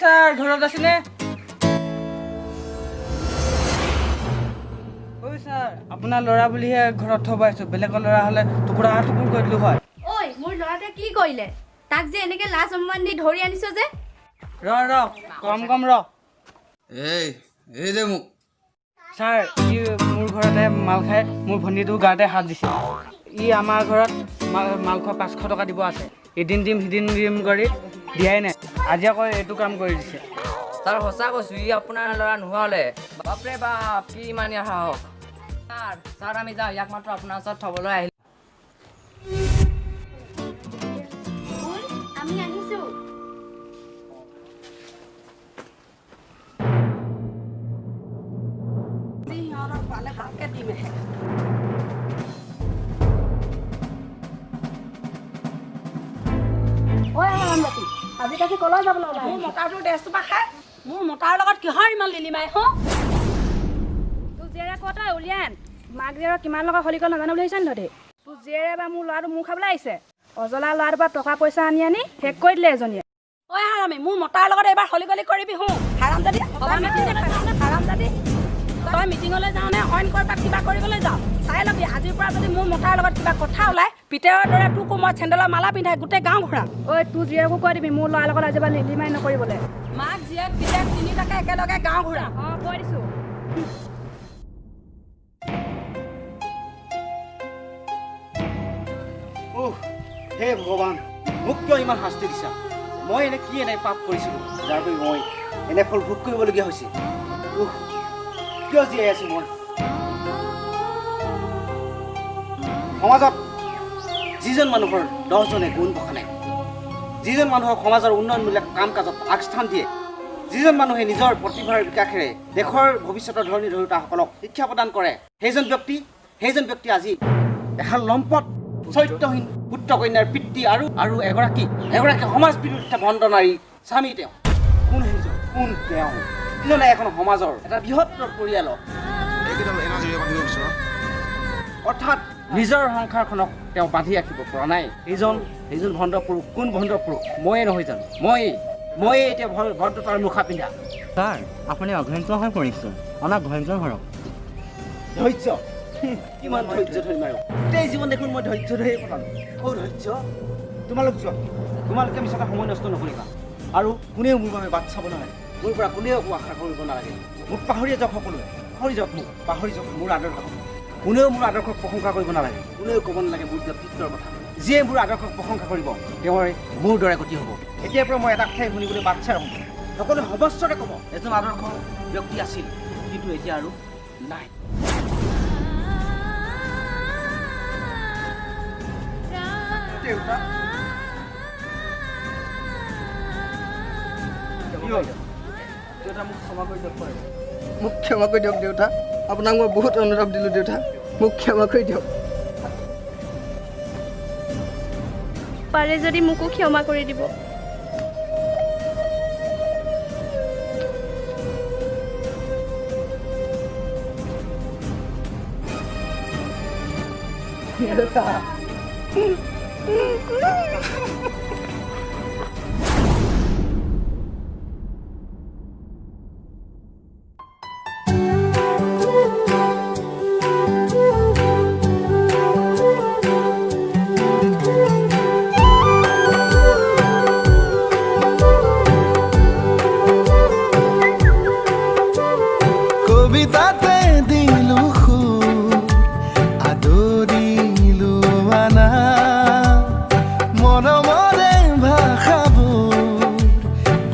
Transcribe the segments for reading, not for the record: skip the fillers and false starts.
Sir ঘৰত আছেনে? Sir আপোনাৰ ল'ৰা বুলিহে ঘৰত থব আহিছোঁ, বেলেগৰ ল'ৰা হ'লে টুকুৰা টুকুৰ কৰি দিলোঁ হয়। ঐ মোৰ ল'ৰাটোৱে কি কৰিলে? তাক যে এনেকে লাজ সন্মান দি ধৰি আনিছ যে। কম এই যে মোক ছাৰ ই মোৰ ঘৰতে মাল খাই মোৰ ভণ্টিটোৰ গাতে হাত দিছে। ই আমাৰ ঘৰত মাল খোৱা 500 টকা দিব আছে, এদিন দিম সিদিন দিম কৰি দিয়াই নাই, আজি আকৌ এইটো কাম কৰি দিছে। ছাৰ সঁচা কৈছোঁ, ই আপোনাৰ ল'ৰা নোহোৱা হ'লে বাপৰে বাপ কি ইমান সাহস। ছাৰ আমি যাওঁ, ইয়াক মাত্ৰ আপোনাৰ ওচৰত থ'বলৈ আহিলোঁ। আমি আহিছোঁ। ভালকে দিমেহে। আজিকালি কলৈ যাবলৈ ওলাই? মোৰ মতাৰটোৰ ড্ৰেছটো পৰা খাই মোৰ মতাৰ লগত কিহৰ ইমান লিলিমাই হ? তোৰ জীয়েৰে ক'ত উলিয়ান মাক জীয়েৰৰ কিমান লগত হলি গ'ল নাজানো বুলি ভাবিছা নি তহঁতি? তোৰ জীয়েৰে বা মোৰ ল'ৰাটো মোৰ খাবলৈ আহিছে, অজলা ল'ৰাটোৰ পৰা টকা পইচা আনি শেষ কৰি দিলে এজনীয়ে। ঐ হাৰামি, মোৰ মতাৰ লগত এইবাৰ হলি গলি কৰিবি হো। হাৰামজাদি হাৰামজাদি তই মিটিঙলৈ যাওঁ নে অইন ক'ৰবাত কিবা কৰিবলৈ যাওঁ? চাই ল'বি, আজিৰ পৰা যদি মোৰ মতাৰ লগত কিবা কথা ওলাই পিতেৰৰ দৰে তোকো মই চেণ্ডেলৰ মালা পিন্ধাই গোটেই গাঁও ঘূৰাম। ঐ তোৰ জীয়েকো কৈ দিবি মোৰ ল'ৰাৰ লগত আজি পৰা লিলিমাই নকৰিবলৈ। মাক জীয়েক পিতেক তিনিটাকে একেলগে গাঁও ঘূৰাম। অঁ কৈ দিছোঁ। হে ভগৱান, মোক কিয় ইমান শাস্তি দিছা? মই এনে পাপ কৰিছিলোঁ যাৰ বাবে মই এনে ফল ভোগ কৰিবলগীয়া হৈছে। কিয় জীয়াই আছোঁ মই? সমাজত যিজন মানুহৰ 10জনে গুণ বখা নাই, যিজন মানুহক সমাজৰ উন্নয়নমূলক কাম কাজত আগস্থান দিয়ে, যিজন মানুহে নিজৰ প্ৰতিভাৰ বিকাশেৰে দেশৰ ভৱিষ্যতৰ ধৰণী ধৰোতাসকলক শিক্ষা প্ৰদান কৰে, সেইজন ব্যক্তি আজি এহাল লম্পট চৰিত্ৰহীন পুত্ৰ কন্যাৰ পিতৃ আৰু এগৰাকী সমাজ বিৰোধী ভণ্ড নাৰী স্বামী। তেওঁ কোন তেওঁ কিজনে এখন সমাজৰ এটা বৃহত্তৰ পৰিয়ালক অৰ্থাৎ নিজৰ সংসাৰখনক তেওঁ বান্ধি ৰাখিব পৰা নাই। সেইজন ভণ্ড পুৰুষ, কোন ভণ্ড পুৰুষ? ময়ে নহয় জানো? ময়ে এতিয়া ভদ্ৰতাৰ মুখা পিন্ধা। ছাৰ আপুনি অঘঞ্চ হৈ পৰিছে, অনা ঘঞ্চ ধৰক। ধৈৰ্য, কিমান ধৈৰ্য ধৰিম আৰু? গোটেই জীৱন দেখোন মই ধৈৰ্য ধৰিয়ে কটালোঁ। ধৈৰ্য তোমালোক যোৱা, তোমালোকে মিছাতে সময় নষ্ট নকৰিবা আৰু কোনেও মোৰ বাবে বাট চাব নালাগে, মোৰ পৰা কোনেও একো আশা কৰিব নালাগে। মোক পাহৰিয়ে যাওক সকলোৱে, পাহৰি যাওক মোৰ আদৰ্শ। কোনেও মোৰ আদৰ্শক প্ৰশংসা কৰিব নালাগে, কোনেও ক'ব নালাগে মোৰ ব্যক্তিত্বৰ কথা। যিয়ে মোৰ আদৰ্শক প্ৰশংসা কৰিব তেওঁৰে মোৰ দৰে গতি হ'ব। এতিয়াৰ পৰা মই এটা কথাই শুনিবলৈ বাট চাই ৰ'ম, সকলোৱে সবস্বৰে ক'ব এজন আদৰ্শ ব্যক্তি আছিল, কিন্তু এতিয়া আৰু নাই। দেউতা মোক ক্ষমা কৰি দিয়ক। মোক ক্ষমা কৰি দিয়ক দেউতা, আপোনাক মই বহুত অনুতাপ দিলোঁ দেউতা, মোক ক্ষমা কৰি দিয়ক। পাৰে যদি মোকো ক্ষমা কৰি দিব। কবিতাতে দিলো সুৰ, আদৰিলো মানা, মৰমৰে ভাষাবোৰ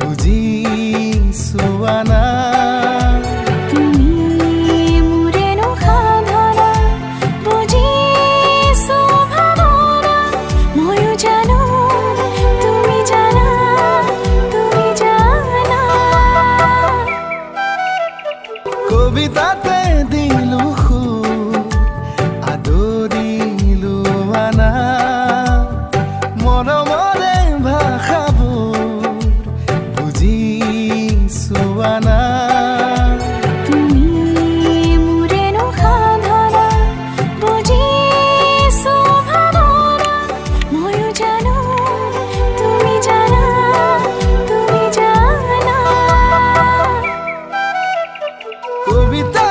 বুজিছো আনা। কবিতাতে দিলো সুৰ, আদৰিলো মানা, মৰমৰে ভাষাবোৰ বুজিছো আনা। তুমি মোৰেনো সাধনা বুজিছো ভাৱনা। কবিতা